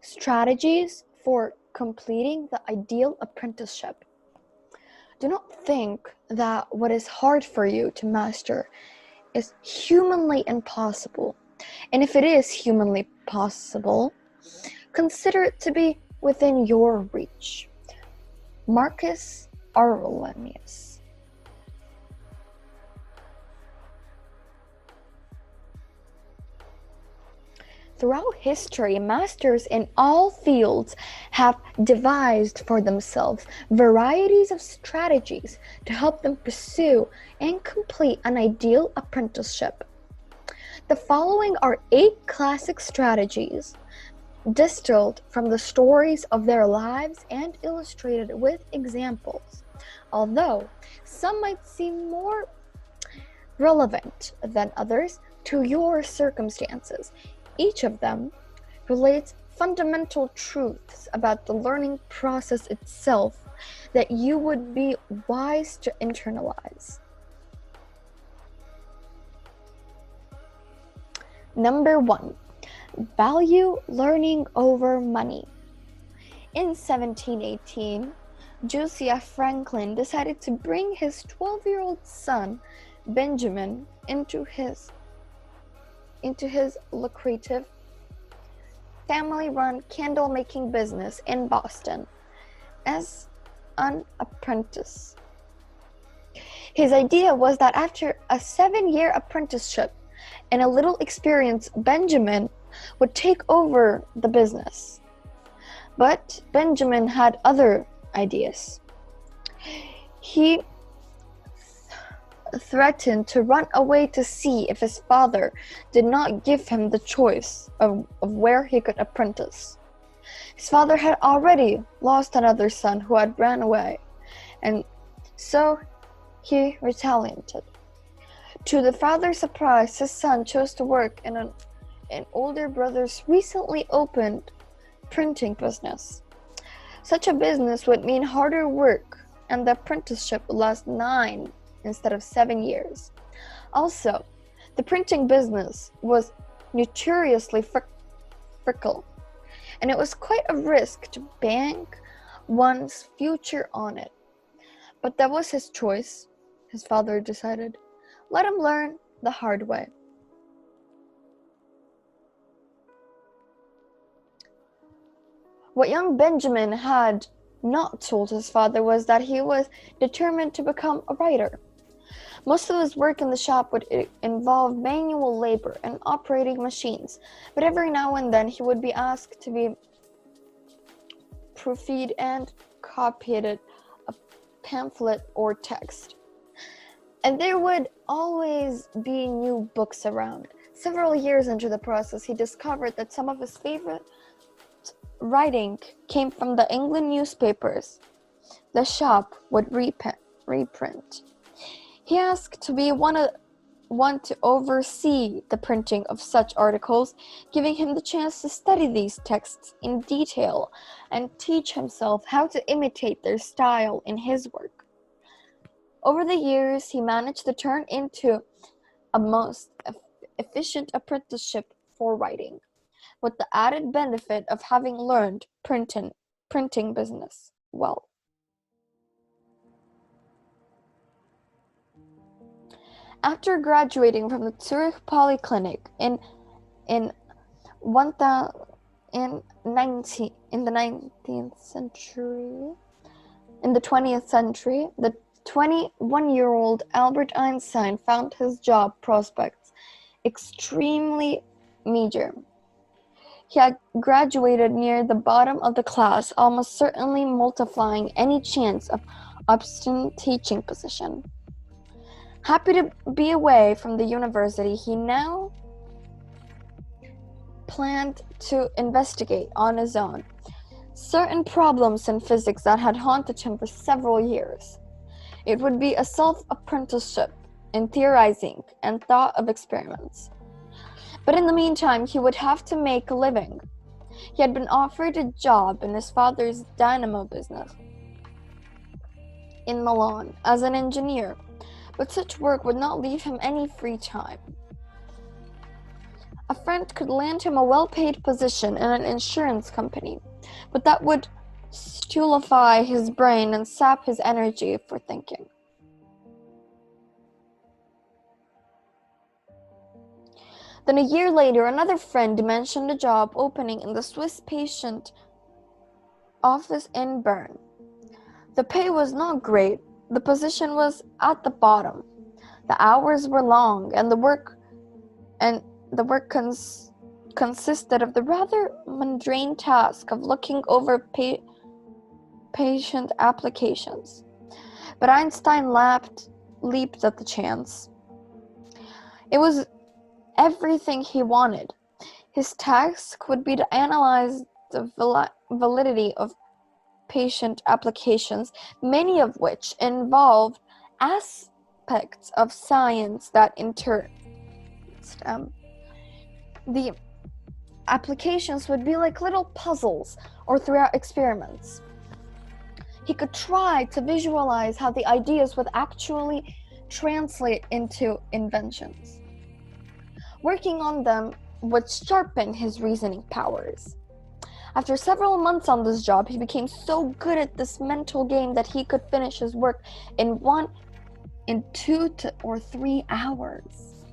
Strategies for completing the ideal apprenticeship. Do not think that what is hard for you to master is humanly impossible. And if it is humanly possible, consider it to be within your reach. Marcus Aurelius. Throughout history, masters in all fields have devised for themselves varieties of strategies to help them pursue and complete an ideal apprenticeship. The following are 8 classic strategies distilled from the stories of their lives and illustrated with examples. Although some might seem more relevant than others to your circumstances, each of them relates fundamental truths about the learning process itself that you would be wise to internalize. Number 1. Value learning over money. In 1718, Josiah Franklin decided to bring his 12-year-old son, Benjamin, into his lucrative family-run candle-making business in Boston as an apprentice. His idea was that after a 7-year apprenticeship and a little experience, Benjamin would take over the business. But Benjamin had other ideas. He threatened to run away to sea if his father did not give him the choice of where he could apprentice. His father had already lost another son who had ran away, and so he retaliated. To the father's surprise, his son chose to work in an older brother's recently opened printing business. Such a business would mean harder work, and the apprenticeship would last 9 instead of 7 years. Also, the printing business was notoriously fickle, and it was quite a risk to bank one's future on it. But that was his choice, his father decided. Let him learn the hard way. What young Benjamin had not told his father was that he was determined to become a writer. Most of his work in the shop would involve manual labor and operating machines, but every now and then he would be asked to be proofread and copied a pamphlet or text. And there would always be new books around. Several years into the process, he discovered that some of his favorite writing came from the England newspapers the shop would reprint. He asked to be one to oversee the printing of such articles, giving him the chance to study these texts in detail and teach himself how to imitate their style in his work. Over the years, he managed to turn into a most efficient apprenticeship for writing, with the added benefit of having learned printing business well. After graduating from the Zurich Polyclinic in the 20th century, the 21-year-old Albert Einstein found his job prospects extremely meager. He had graduated near the bottom of the class, almost certainly multiplying any chance of obstinate teaching position. Happy to be away from the university, he now planned to investigate on his own certain problems in physics that had haunted him for several years. It would be a self-apprenticeship in theorizing and thought of experiments. But in the meantime, he would have to make a living. He had been offered a job in his father's dynamo business in Milan as an engineer, but such work would not leave him any free time. A friend could land him a well-paid position in an insurance company, but that would stultify his brain and sap his energy for thinking. Then a year later, another friend mentioned a job opening in the Swiss patent office in Bern. The pay was not great, the position was at the bottom, the hours were long, and the work consisted of the rather mundane task of looking over patient applications. But Einstein leaped at the chance. It was everything he wanted. His task would be to analyze the validity of patient applications, many of which involved aspects of science that interest them. The applications would be like little puzzles or throughout experiments. He could try to visualize how the ideas would actually translate into inventions. Working on them would sharpen his reasoning powers. After several months on this job, he became so good at this mental game that he could finish his work in 2 or 3 hours,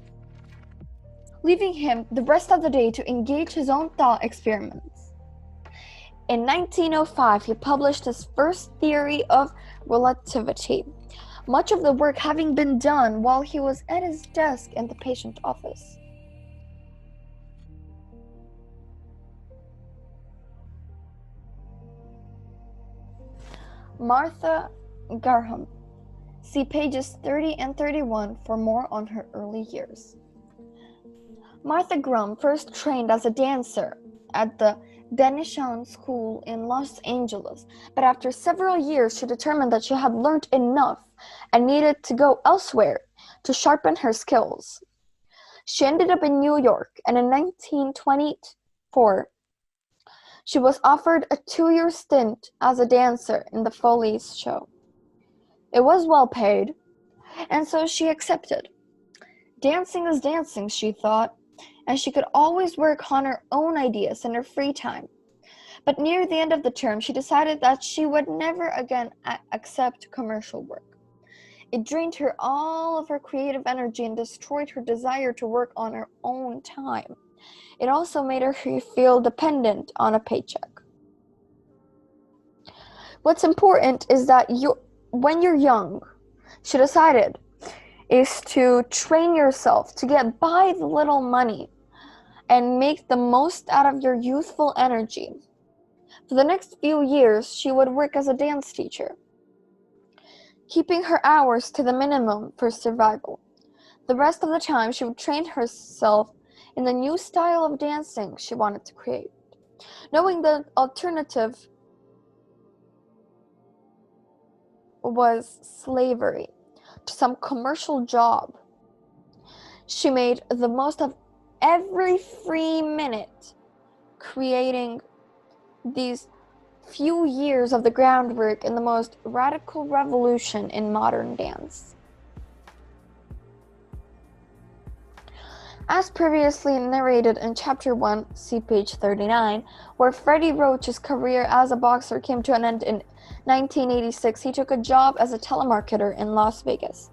leaving him the rest of the day to engage his own thought experiments. In 1905, he published his first theory of relativity, much of the work having been done while he was at his desk in the patent office. Martha Graham. See pages 30 and 31 for more on her early years. Martha Graham first trained as a dancer at the Denishon School in Los Angeles, but after several years she determined that she had learned enough and needed to go elsewhere to sharpen her skills. She ended up in New York, and in 1924, she was offered a 2-year stint as a dancer in the Follies show. It was well paid, and so she accepted. Dancing is dancing, she thought, and she could always work on her own ideas in her free time. But near the end of the term, she decided that she would never again accept commercial work. It drained her all of her creative energy and destroyed her desire to work on her own time. It also made her feel dependent on a paycheck. What's important is that when you're young, she decided, is to train yourself to get by the little money and make the most out of your youthful energy. For the next few years, she would work as a dance teacher, keeping her hours to the minimum for survival. The rest of the time, she would train herself in the new style of dancing she wanted to create. Knowing the alternative was slavery to some commercial job, she made the most of every free minute, creating these few years of the groundwork in the most radical revolution in modern dance. As previously narrated in Chapter 1, see page 39, where Freddie Roach's career as a boxer came to an end in 1986, he took a job as a telemarketer in Las Vegas.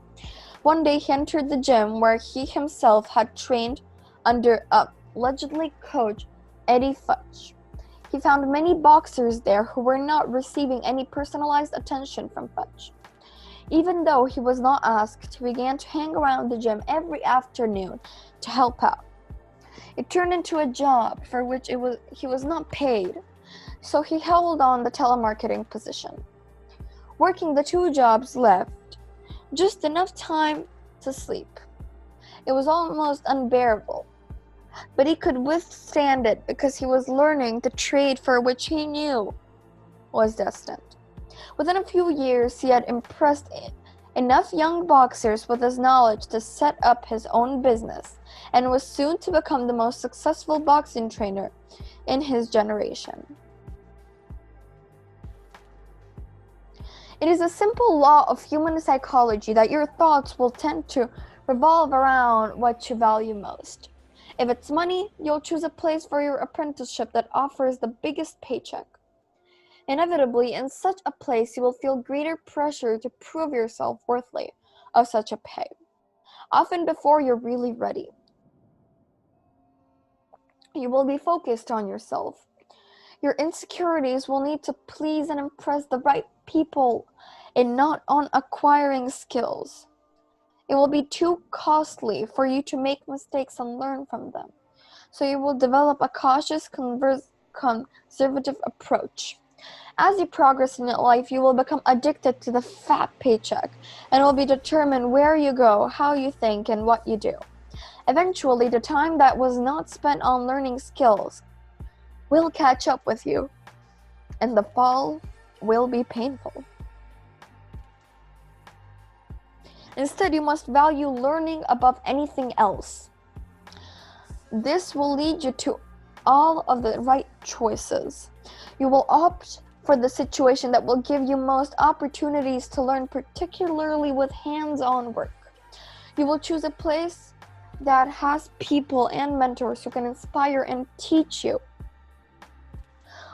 One day he entered the gym where he himself had trained under allegedly coach Eddie Futch. He found many boxers there who were not receiving any personalized attention from Futch. Even though he was not asked, he began to hang around the gym every afternoon to help out. It turned into a job for which he was not paid, so he held on the telemarketing position. Working the 2 jobs left just enough time to sleep. It was almost unbearable, but he could withstand it because he was learning the trade for which he knew was destined. Within a few years, he had impressed enough young boxers with his knowledge to set up his own business, and was soon to become the most successful boxing trainer in his generation. It is a simple law of human psychology that your thoughts will tend to revolve around what you value most. If it's money, you'll choose a place for your apprenticeship that offers the biggest paycheck. Inevitably, in such a place, you will feel greater pressure to prove yourself worthy of such a pay, often before you're really ready. You will be focused on yourself. Your insecurities will need to please and impress the right people and not on acquiring skills. It will be too costly for you to make mistakes and learn from them. So you will develop a cautious, conservative approach. As you progress in life, you will become addicted to the fat paycheck and will be determined where you go, how you think, and what you do. Eventually, the time that was not spent on learning skills will catch up with you, and the fall will be painful. Instead, you must value learning above anything else. This will lead you to all of the right choices. You will opt for the situation that will give you most opportunities to learn, particularly with hands-on work. You will choose a place that has people and mentors who can inspire and teach you.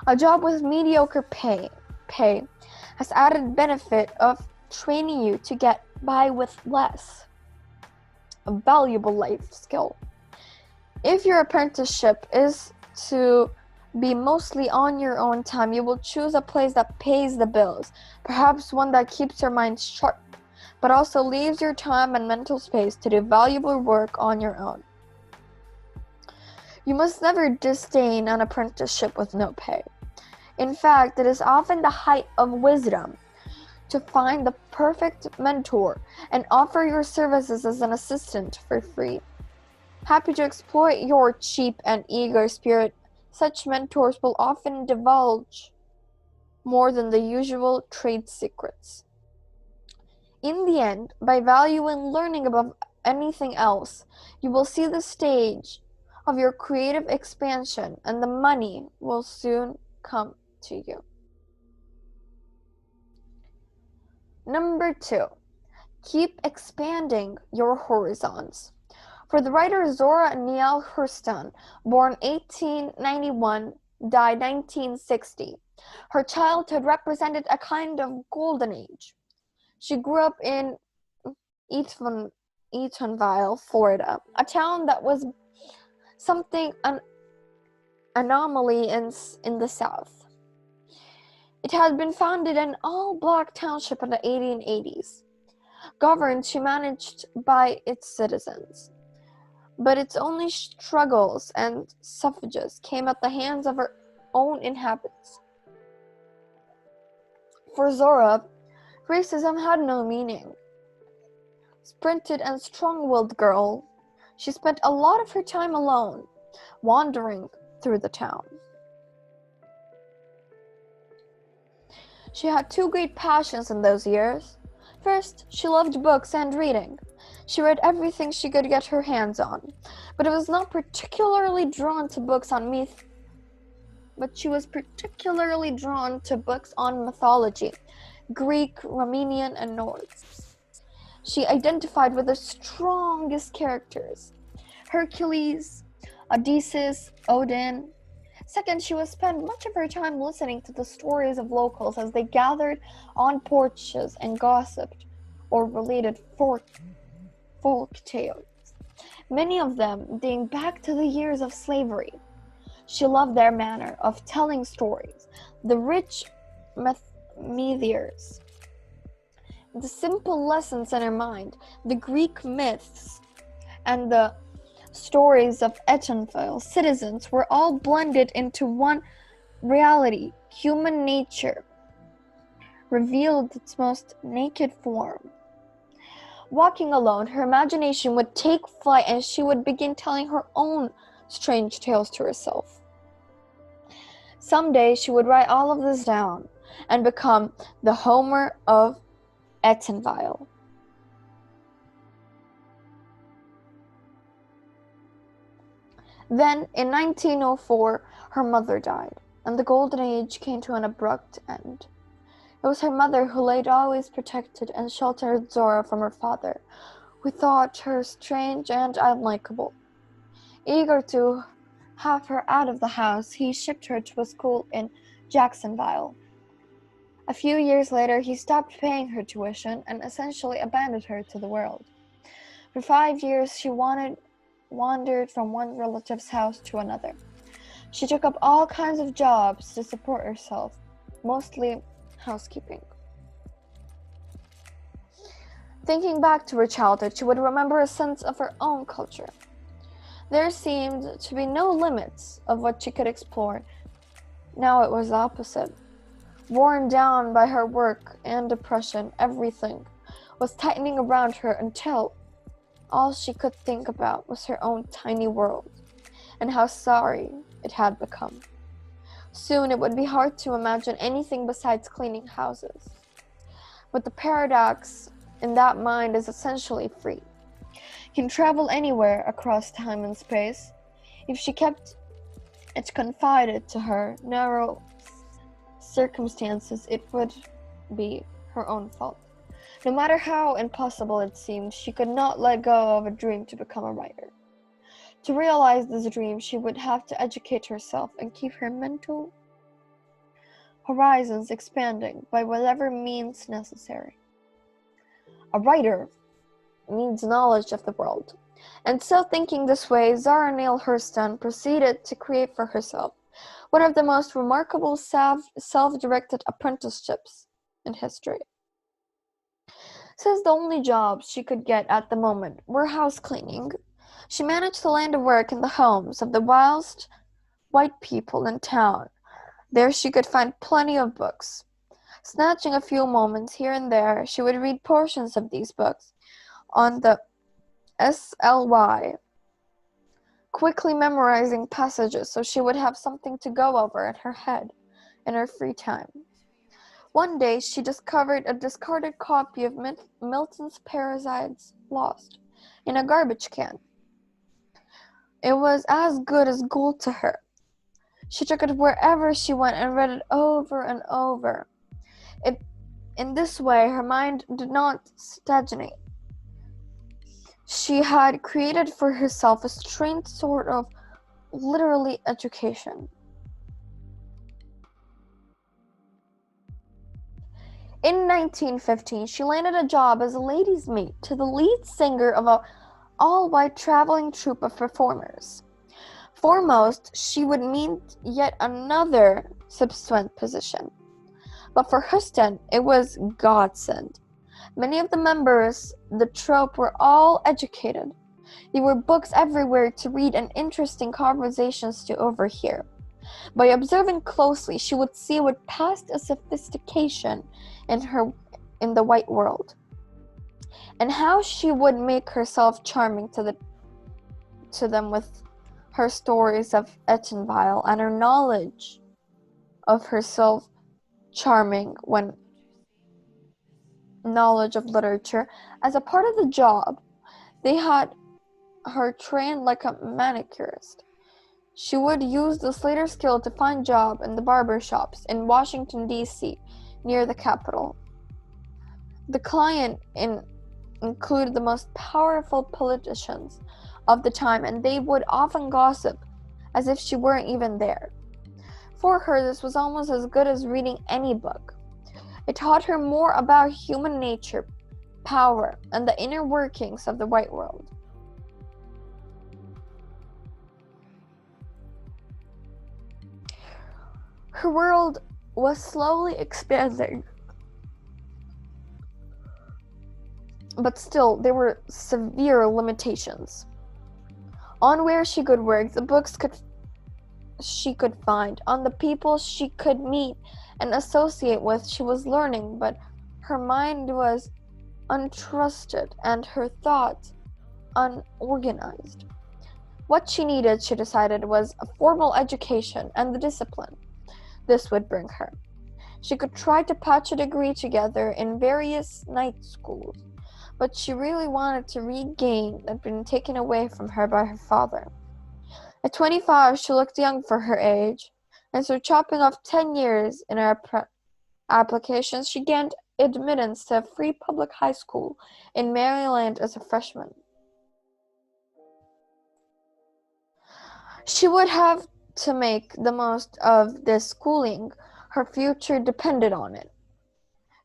A job with mediocre pay has added benefit of training you to get by with less. A valuable life skill. If your apprenticeship is to be mostly on your own time, you will choose a place that pays the bills, perhaps one that keeps your mind sharp, but also leaves your time and mental space to do valuable work on your own. You must never disdain an apprenticeship with no pay. In fact, it is often the height of wisdom to find the perfect mentor and offer your services as an assistant for free. Happy to exploit your cheap and eager spirit, such mentors will often divulge more than the usual trade secrets. In the end, by valuing learning above anything else, you will see the stage of your creative expansion, and the money will soon come to you. Number 2, keep expanding your horizons. For the writer Zora Neale Hurston, born 1891, died 1960, her childhood represented a kind of golden age. She grew up in Eatonville, Florida, a town that was something an anomaly in the South. It had been founded an all-black township in the 1880s, governed and managed by its citizens. But its only struggles and suffrages came at the hands of her own inhabitants. For Zora, racism had no meaning. Spirited and strong-willed girl, she spent a lot of her time alone, wandering through the town. She had two great passions in those years. First, she loved books and reading. She read everything she could get her hands on, but she was particularly drawn to books on mythology, Greek, Romanian, and Norse. She identified with the strongest characters: Hercules, Odysseus, Odin. Second, she would spend much of her time listening to the stories of locals as they gathered on porches and gossiped or related folk tales, many of them dating back to the years of slavery. She loved their manner of telling stories, the rich meteors, the simple lessons in her mind, the Greek myths, and the stories of Etonville citizens were all blended into one reality. Human nature revealed its most naked form. Walking alone, her imagination would take flight and she would begin telling her own strange tales to herself. Someday she would write all of this down and become the Homer of Etonville. Then, in 1904, her mother died, and the golden age came to an abrupt end. It was her mother who had always protected and sheltered Zora from her father, who thought her strange and unlikable. Eager to have her out of the house, he shipped her to a school in Jacksonville. A few years later, he stopped paying her tuition and essentially abandoned her to the world. For 5 years, she wandered from one relative's house to another. She took up all kinds of jobs to support herself, mostly housekeeping. Thinking back to her childhood, she would remember a sense of her own culture. There seemed to be no limits of what she could explore. Now it was the opposite. Worn down by her work and depression, everything was tightening around her until all she could think about was her own tiny world and how sorry it had become. Soon it would be hard to imagine anything besides cleaning houses. But the paradox in that mind is essentially free. Can travel anywhere across time and space. If she kept it confided to her narrow circumstances, it would be her own fault. No matter how impossible it seemed, she could not let go of a dream to become a writer. To realize this dream, she would have to educate herself and keep her mental horizons expanding by whatever means necessary. A writer needs knowledge of the world. And so thinking this way, Zara Neale Hurston proceeded to create for herself one of the most remarkable self-directed apprenticeships in history. Since the only jobs she could get at the moment were house cleaning, she managed to land a work in the homes of the whilst white people in town. There she could find plenty of books. Snatching a few moments here and there, she would read portions of these books on the SLY, quickly memorizing passages so she would have something to go over in her head in her free time. One day she discovered a discarded copy of Milton's Parasites Lost in a garbage can. It was as good as gold to her. She took it wherever she went and read it over and over. In this way, her mind did not stagnate. She had created for herself a strange sort of literary education. In 1915, she landed a job as a lady's maid to the lead singer of an all-white traveling troupe of performers. Foremost, she would meet yet another subsequent position. But for Hurston, it was godsend. Many of the members of the troupe were all educated. There were books everywhere to read and interesting conversations to overhear. By observing closely, she would see what passed as sophistication in the white world, and how she would make herself charming to them with her stories of Etonville and her knowledge of herself charming when knowledge of literature. As a part of the job, they had her trained like a manicurist. She would use this later skill to find jobs in the barber shops in Washington, D.C., near the Capitol. The client included the most powerful politicians of the time, and they would often gossip as if she weren't even there. For her, this was almost as good as reading any book. It taught her more about human nature, power, and the inner workings of the white world. Her world was slowly expanding, but still there were severe limitations on where she could work, the books she could find, on the people she could meet and associate with. She was learning, but her mind was untrusted and her thoughts unorganized. What she needed, she decided, was a formal education and the discipline this would bring her. She could try to patch a degree together in various night schools, but she really wanted to regain what had been taken away from her by her father. At 25, she looked young for her age, and so chopping off 10 years in her applications, she gained admittance to a free public high school in Maryland as a freshman. She would have to make the most of this schooling. Her future depended on it.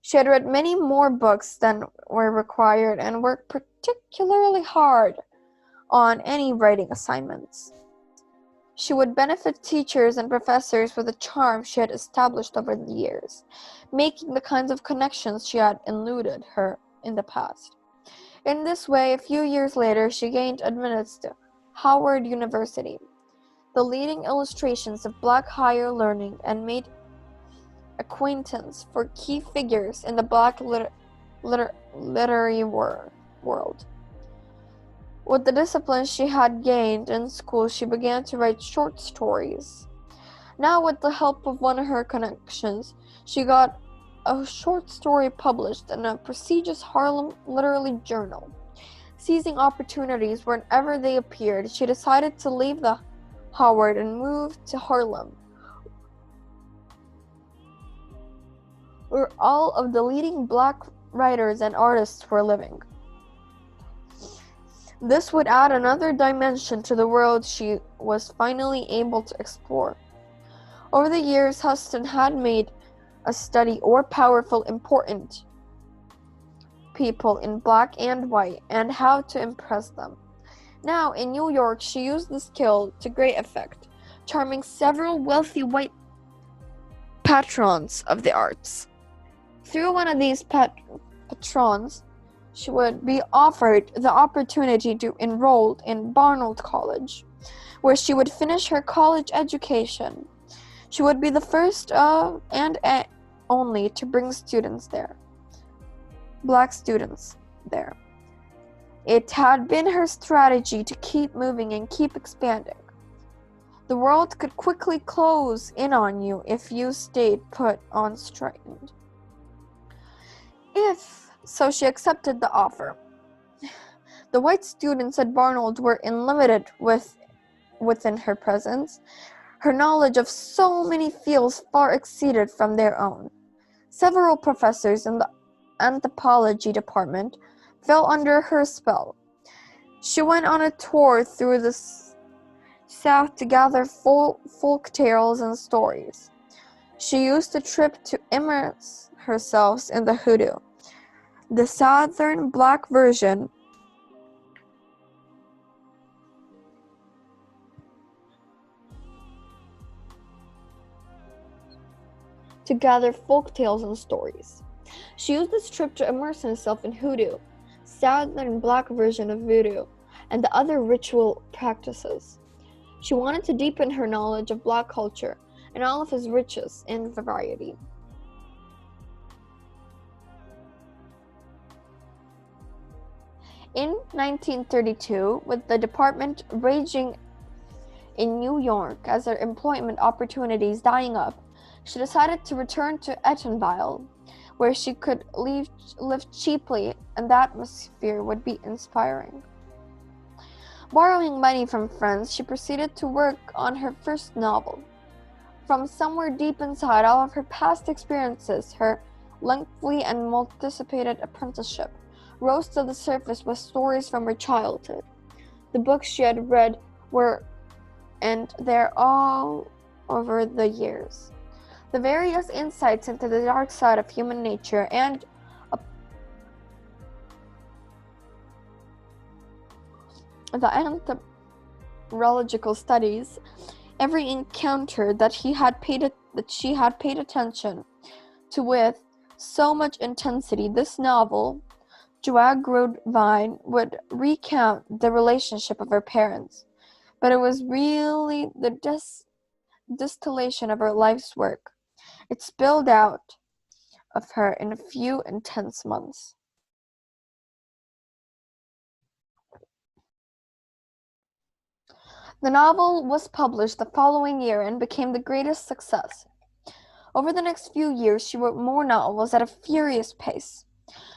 She had read many more books than were required and worked particularly hard on any writing assignments. She would benefit teachers and professors with the charm she had established over the years, making the kinds of connections she had eluded her in the past. In this way, a few years later, she gained admittance to Howard University, the leading illustrations of Black higher learning, and made acquaintance for key figures in the Black literary world. With the discipline she had gained in school, she began to write short stories. Now, with the help of one of her connections, she got a short story published in a prestigious Harlem literary journal. Seizing opportunities whenever they appeared, she decided to leave the Howard and move to Harlem, where all of the leading Black writers and artists were living. This would add another dimension to the world she was finally able to explore. Over the years, Huston had made a study or powerful, important people in Black and white and how to impress them. Now, in New York, she used the skill to great effect, charming several wealthy white patrons of the arts. Through one of these patrons, she would be offered the opportunity to enroll in Barnard College, where she would finish her college education. She would be the first and only to bring Black students there. It had been her strategy to keep moving and keep expanding. The world could quickly close in on you if you stayed put unstrained. So she accepted the offer. The white students at Barnard were unlimited within her presence. Her knowledge of so many fields far exceeded from their own. Several professors in the anthropology department fell under her spell. She went on a tour through the South to gather folk tales and stories. She used the trip to immerse herself in the hoodoo, the Southern Black version to gather folk tales and stories. She used this trip to immerse herself in hoodoo, Southern Black version of voodoo, and the other ritual practices. She wanted to deepen her knowledge of Black culture and all of its riches and variety. In 1932, with the department raging in New York as her employment opportunities dying up, she decided to return to Etonville, where she could live cheaply and the atmosphere would be inspiring. Borrowing money from friends, she proceeded to work on her first novel. From somewhere deep inside all of her past experiences, her lengthy and multifaceted apprenticeship rose to the surface with stories from her childhood. The books she had read and they're all over the years. The various insights into the dark side of human nature and the anthropological studies, every encounter that she had paid attention to with so much intensity. This novel, Joag Vine, would recount the relationship of her parents, but it was really the distillation of her life's work. It spilled out of her in a few intense months. The novel was published the following year and became the greatest success. Over the next few years, she wrote more novels at a furious pace.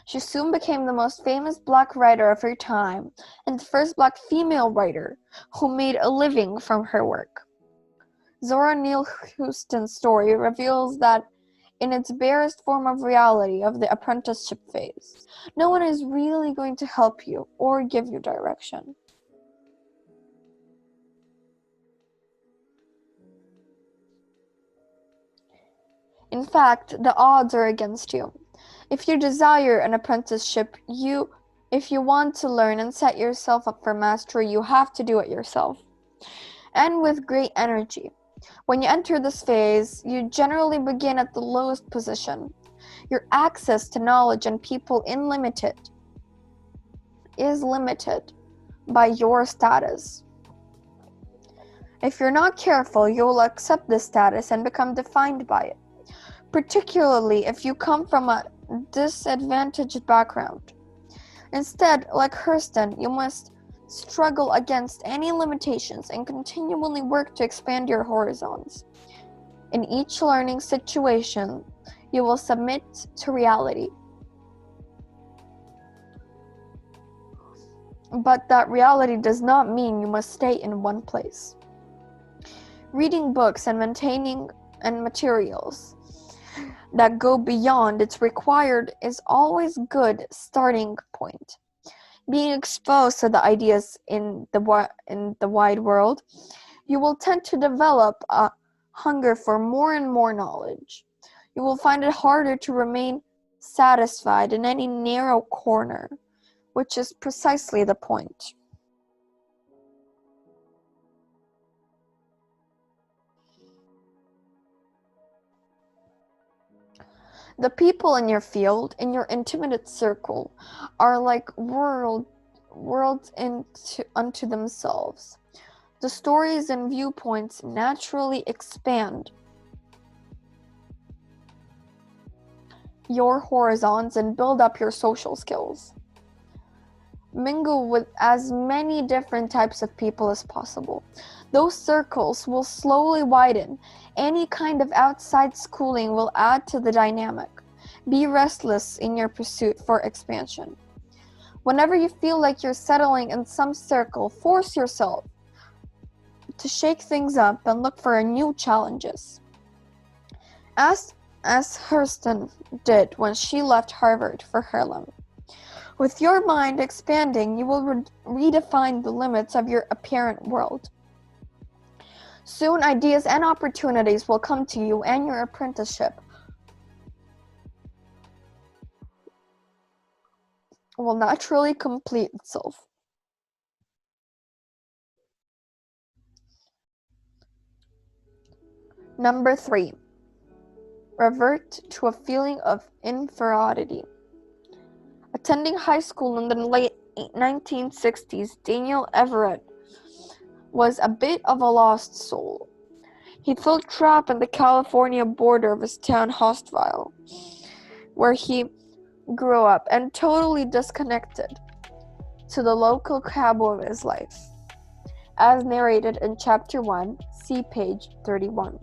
She soon became the most famous Black writer of her time and the first Black female writer who made a living from her work. Zora Neale Hurston's story reveals that in its barest form of reality of the apprenticeship phase, no one is really going to help you or give you direction. In fact, the odds are against you. If you desire an apprenticeship, if you want to learn and set yourself up for mastery, you have to do it yourself, and with great energy. When you enter this phase, you generally begin at the lowest position. Your access to knowledge and people is limited by your status. If you're not careful, you will accept this status and become defined by it, particularly if you come from a disadvantaged background. Instead, like Hurston, you must struggle against any limitations and continually work to expand your horizons. In each learning situation, you will submit to reality. But that reality does not mean you must stay in one place. Reading books and maintaining materials that go beyond its required is always a good starting point. Being exposed to the ideas in the wide world, you will tend to develop a hunger for more and more knowledge. You will find it harder to remain satisfied in any narrow corner, which is precisely the point. The people in your field, in your intimate circle, are like worlds unto themselves. The stories and viewpoints naturally expand your horizons and build up your social skills. Mingle with as many different types of people as possible. Those circles will slowly widen. Any kind of outside schooling will add to the dynamic. Be restless in your pursuit for expansion. Whenever you feel like you're settling in some circle, force yourself to shake things up and look for new challenges. As Hurston did when she left Harvard for Harlem. With your mind expanding, you will redefine the limits of your apparent world. Soon, ideas and opportunities will come to you, and your apprenticeship will naturally complete itself. Number 3. Revert to a feeling of inferiority. Attending high school in the late 1960s, Daniel Everett was a bit of a lost soul. He felt trapped in the California border of his town Hostville, where he grew up, and totally disconnected to the local cabo of his life, as narrated in Chapter 1, see page 31.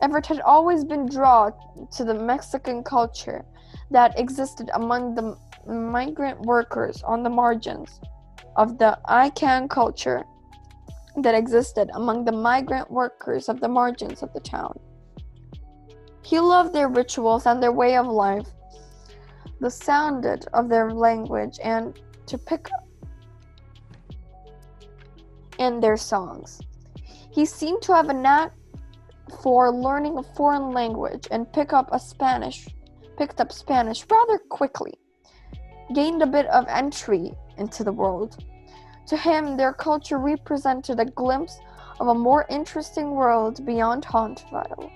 Everett had always been drawn to the Mexican culture that existed among the migrant workers on the margins of the Incan culture that existed among the migrant workers of the margins of the town. He loved their rituals and their way of life, the sound of their language, and to pick up in their songs. He seemed to have a knack for learning a foreign language and picked up Spanish rather quickly, gained a bit of entry into the world. To him, their culture represented a glimpse of a more interesting world beyond Hauntville.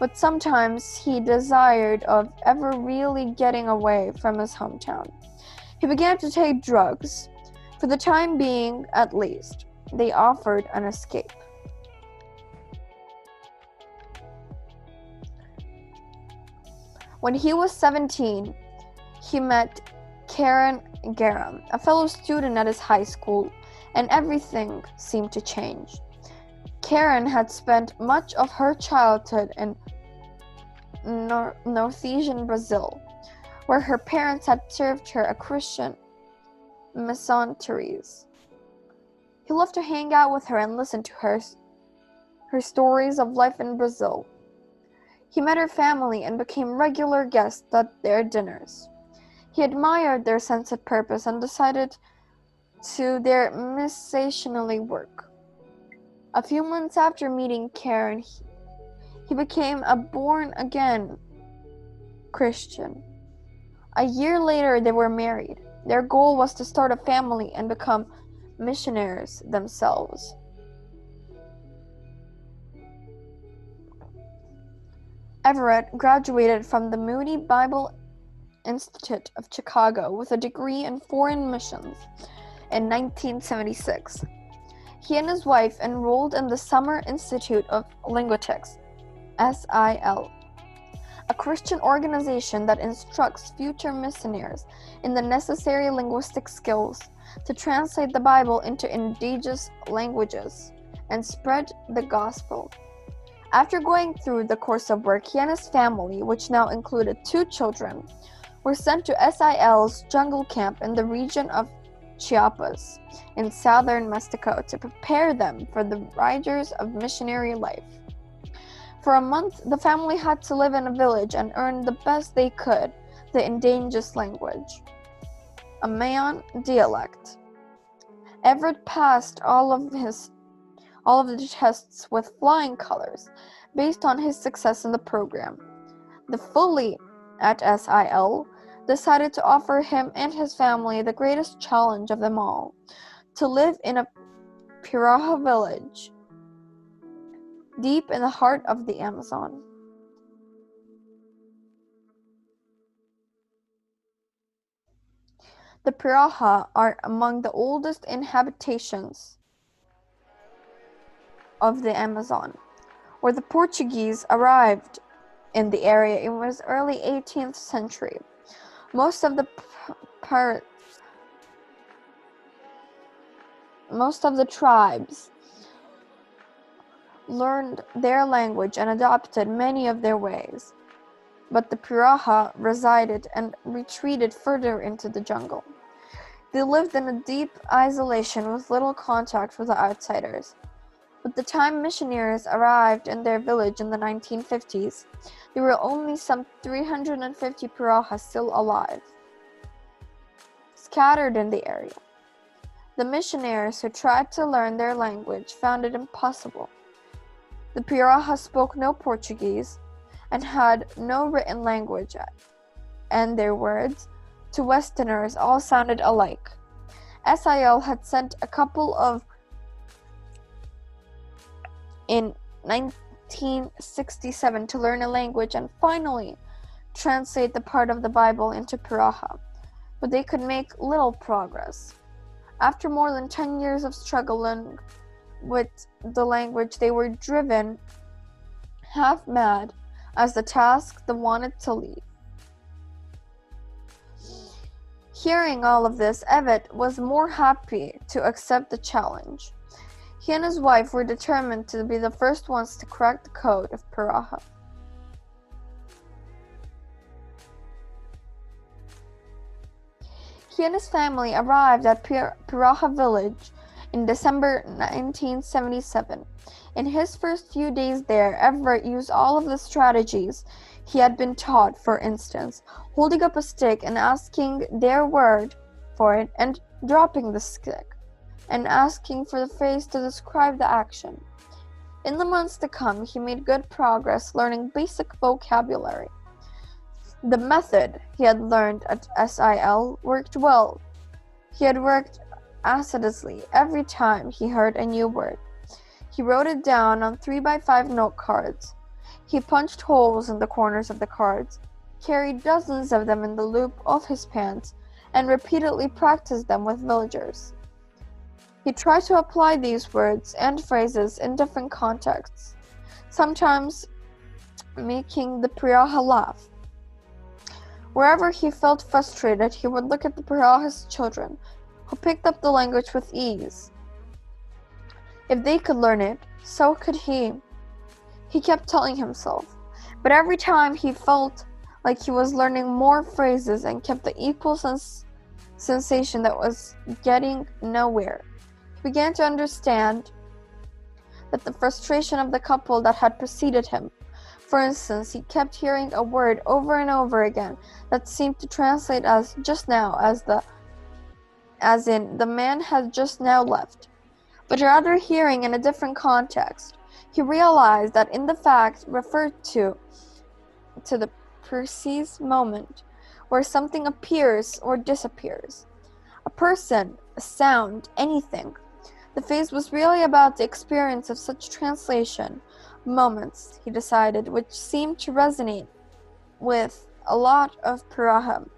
But sometimes he desired of ever really getting away from his hometown. He began to take drugs. For the time being, at least, they offered an escape. When he was 17, he met Karen Garam, a fellow student at his high school, and everything seemed to change. Karen had spent much of her childhood in northeastern Brazil, where her parents had served her a Christian missionaries. He loved to hang out with her and listen to her stories of life in Brazil. He met her family and became regular guests at their dinners. He admired their sense of purpose and decided to their missionary work. A few months after meeting Karen, He became a born-again Christian. A year later, they were married. Their goal was to start a family and become missionaries themselves. Everett graduated from the Moody Bible Institute of Chicago with a degree in foreign missions in 1976. He and his wife enrolled in the Summer Institute of Linguistics, SIL, a Christian organization that instructs future missionaries in the necessary linguistic skills to translate the Bible into indigenous languages and spread the gospel. After going through the course of work, he and his family, which now included 2 children, were sent to SIL's jungle camp in the region of Chiapas in southern Mexico to prepare them for the rigors of missionary life. For a month, the family had to live in a village and earn the best they could the indigenous language, a Mayan dialect. Everett passed all of the tests with flying colors based on his success in the program. The Fully at SIL decided to offer him and his family the greatest challenge of them all, to live in a Piraha village deep in the heart of the Amazon. The Piraha are among the oldest inhabitations of the Amazon. Where the Portuguese arrived in the area, it was early 18th century. Most of the tribes learned their language and adopted many of their ways, but the Piraha resided and retreated further into the jungle. They lived in a deep isolation with little contact with the outsiders. By the time missionaries arrived in their village in the 1950s, there were only some 350 Piraha still alive, scattered in the area. The missionaries who tried to learn their language found it impossible. The Piraha spoke no Portuguese and had no written language, and their words, to Westerners, all sounded alike. SIL had sent a couple of in 1967 to learn a language and finally translate the part of the Bible into Piraha, but they could make little progress. After more than 10 years of struggling with the language, they were driven half mad as the task they wanted to leave. Hearing all of this, Everett was more happy to accept the challenge. He and his wife were determined to be the first ones to crack the code of Piraha. He and his family arrived at Piraha village in December 1977. In his first few days there, Everett used all of the strategies he had been taught, for instance, holding up a stick and asking their word for it and dropping the stick, and asking for the phrase to describe the action. In the months to come, he made good progress learning basic vocabulary. The method he had learned at SIL worked well. He had worked assiduously every time he heard a new word. He wrote it down on 3x5 note cards. He punched holes in the corners of the cards, carried dozens of them in the loop of his pants, and repeatedly practiced them with villagers. He tried to apply these words and phrases in different contexts, sometimes making the Piraha laugh. Wherever he felt frustrated, he would look at the Piraha's children, who picked up the language with ease. If they could learn it, so could he kept telling himself. But every time he felt like he was learning more phrases and kept the equal sensation that was getting nowhere. He began to understand that the frustration of the couple that had preceded him. For instance, he kept hearing a word over and over again that seemed to translate as just now, as in the man had just now left, but rather hearing in a different context. He realized that in the fact referred to the precise moment where something appears or disappears. A person, a sound, anything. The phase was really about the experience of such translation moments, he decided, which seemed to resonate with a lot of Piraha.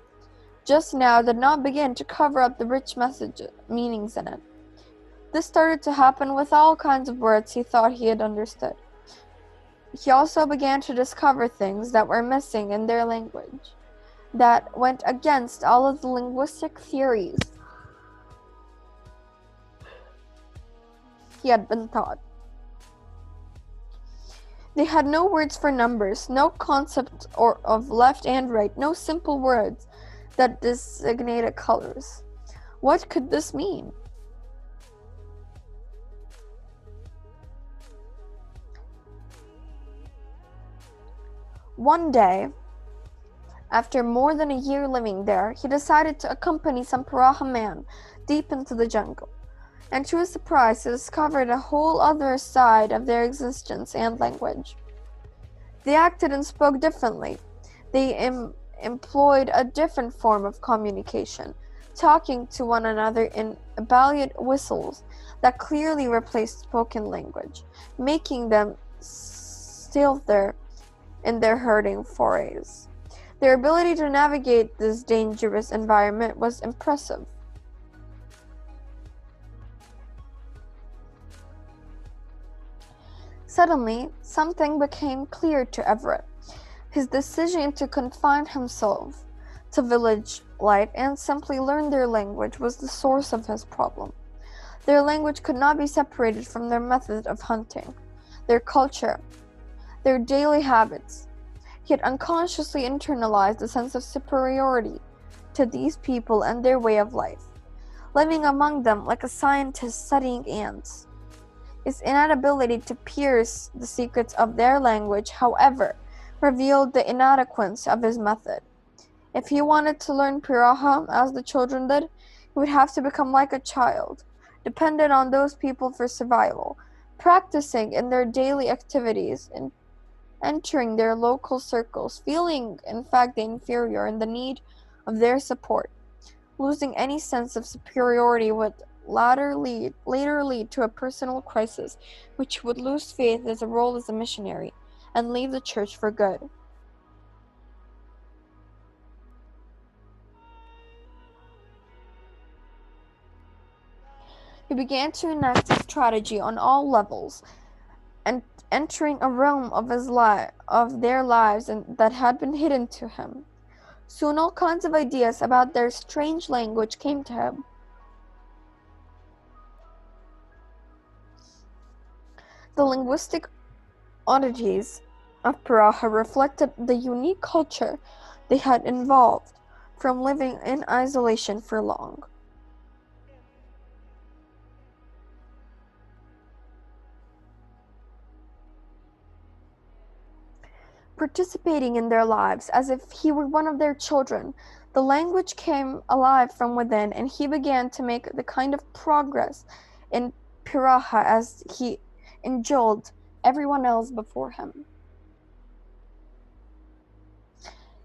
Just now did not begin to cover up the rich meanings in it. This started to happen with all kinds of words he thought he had understood. He also began to discover things that were missing in their language, that went against all of the linguistic theories he had been taught. They had no words for numbers, no concept of left and right, no simple words that designated colors. What could this mean? One day, after more than a year living there, he decided to accompany some Piraha man deep into the jungle, and to his surprise he discovered a whole other side of their existence and language. They acted and spoke differently. They employed a different form of communication, talking to one another in ebullient whistles that clearly replaced spoken language, making them stealthier in their herding forays. Their ability to navigate this dangerous environment was impressive. Suddenly, something became clear to Everett. His decision to confine himself to village life and simply learn their language was the source of his problem. Their language could not be separated from their method of hunting, their culture, their daily habits. He had unconsciously internalized a sense of superiority to these people and their way of life, living among them like a scientist studying ants. His inability to pierce the secrets of their language, however, revealed the inadequacy of his method. If he wanted to learn Piraha as the children did, he would have to become like a child, dependent on those people for survival, practicing in their daily activities and entering their local circles, feeling in fact the inferior and the need of their support. Losing any sense of superiority would later lead to a personal crisis, which would lose faith as a role as a missionary and leave the church for good. He began to enact a strategy on all levels, and entering a realm of their lives that had been hidden to him. Soon all kinds of ideas about their strange language came to him. The linguistic oddities of Piraha reflected the unique culture they had evolved from living in isolation for long. Participating in their lives as if he were one of their children, the language came alive from within, and he began to make the kind of progress in Piraha as he enjoyed everyone else before him.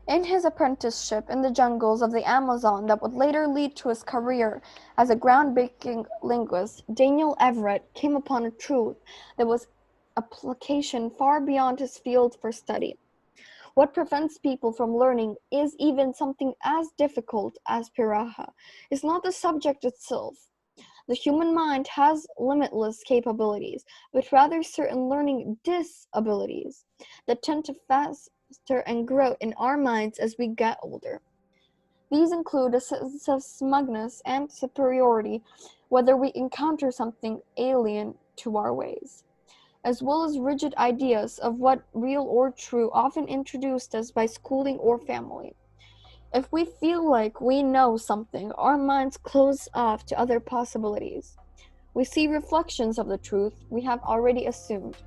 In his apprenticeship in the jungles of the Amazon that would later lead to his career as a groundbreaking linguist, Daniel Everett came upon a truth that was application far beyond his field for study. What prevents people from learning is even something as difficult as Piraha. It's not the subject itself. The human mind has limitless capabilities, but rather certain learning disabilities that tend to faster and grow in our minds as we get older. These include a sense of smugness and superiority, whether we encounter something alien to our ways, as well as rigid ideas of what real or true, often introduced us by schooling or family. If we feel like we know something, our minds close off to other possibilities. We see reflections of the truth we have already assumed.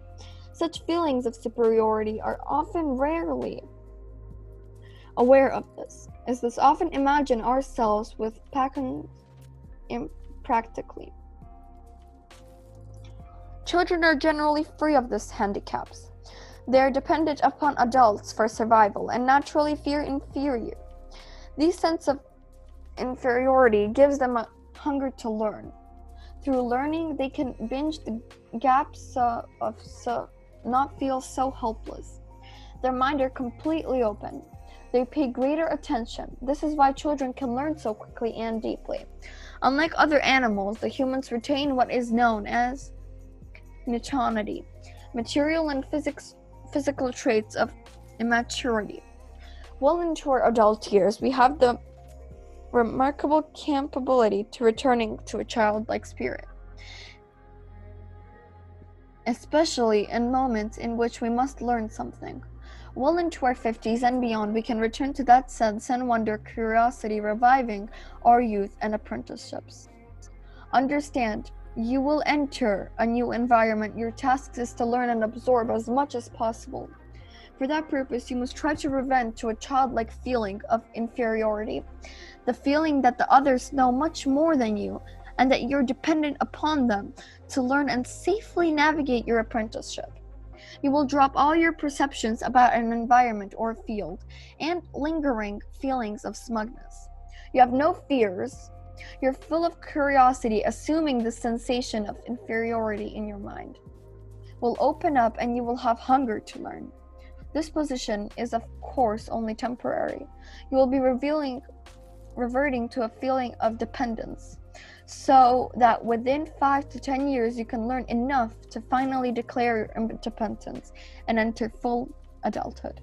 Such feelings of superiority are often rarely aware of this, as this often imagine ourselves with Pacan impractically. Children are generally free of these handicaps. They are dependent upon adults for survival and naturally fear inferior. This sense of inferiority gives them a hunger to learn. Through learning, they can bridge the gaps not feel so helpless. Their minds are completely open. They pay greater attention. This is why children can learn so quickly and deeply. Unlike other animals, the humans retain what is known as neutrality, material and physical traits of immaturity. Well into our adult years, we have the remarkable capability to returning to a childlike spirit, especially in moments in which we must learn something. Well into our 50s and beyond, we can return to that sense and wonder, curiosity, reviving our youth and apprenticeships. Understand, you will enter a new environment. Your task is to learn and absorb as much as possible. For that purpose, you must try to revert to a childlike feeling of inferiority, the feeling that the others know much more than you, and that you're dependent upon them to learn and safely navigate your apprenticeship. You will drop all your perceptions about an environment or field and lingering feelings of smugness. You have no fears. You're full of curiosity, assuming the sensation of inferiority in your mind will open up and you will have hunger to learn. This position is of course only temporary. You will be reverting to a feeling of dependence, so that within 5 to 10 years you can learn enough to finally declare your independence and enter full adulthood.